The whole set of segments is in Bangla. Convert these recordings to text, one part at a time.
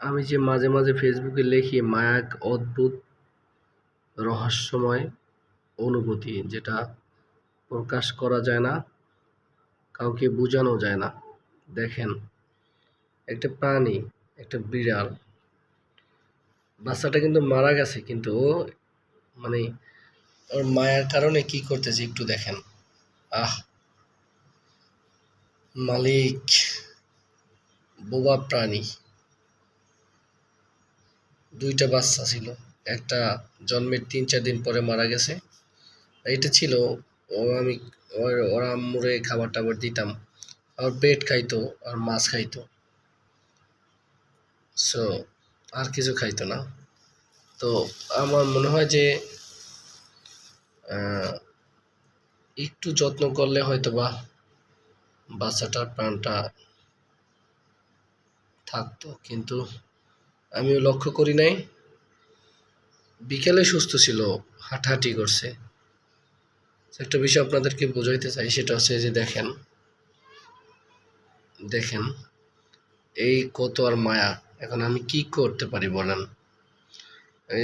আমি যে মাঝে মাঝে ফেসবুকে লিখি মায়া এক অদ্ভুত রহস্যময় অনুভূতি, যেটা প্রকাশ করা যায় না, কাউকে বোঝানো যায় না। দেখেন, একটা প্রাণী, একটা বিড়াল, বাচ্চাটা কিন্তু মারা গেছে, কিন্তু ও মানে ওর মায়ার কারণে কি করতেছে একটু দেখেন। আহ, মালিক, বোবা প্রাণী। দুইটা বাচ্চা ছিল, একটা জন্মের 3-4 দিন পরে মারা গেছে। এটা ছিল আমি ওর আম্মুরে খাবার টাবার দিতাম, আর ব্রেড খাইতো আর মাছ খাইতো, সো আর কিছু খাইতো না। তো আমার মনে হয় যে একটু যত্ন করলে হয়তো বা বাচ্চাটার প্রাণটা থাকতো, কিন্তু আমিও লক্ষ্য করি নাই। বিকেলে সুস্থ ছিল, হাঁটাহাঁটি করছে। একটা বিষয় আপনাদেরকে বোঝাইতে চাই, সেটা হচ্ছে যে দেখেন দেখেন এই কত আর মায়া। এখন আমি কি করতে পারি বলেন?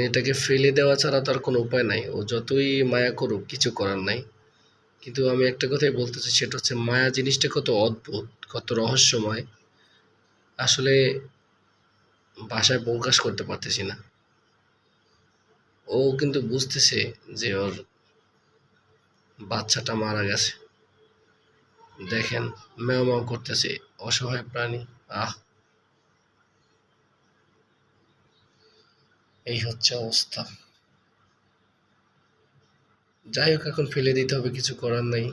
এটাকে ফেলে দেওয়া ছাড়া তো আর কোনো উপায় নাই। ও যতই মায়া করুক, কিছু করার নাই। কিন্তু আমি একটা কথাই বলতে চাই, সেটা হচ্ছে মায়া জিনিসটা কত অদ্ভুত, কত রহস্যময়। আসলে ভাষায় প্রকাশ করতে পারতেছি না। ও কিন্তু বুঝতেছে যে ওর বাচ্চাটা মারা গেছে। দেখেন, ম্যাও ম্যাও করতেছে, অসহায় প্রাণী। আহ, এই হচ্ছে অবস্থা। যাই হোক, এখন ফেলে দিতে হবে, কিছু করার নাই।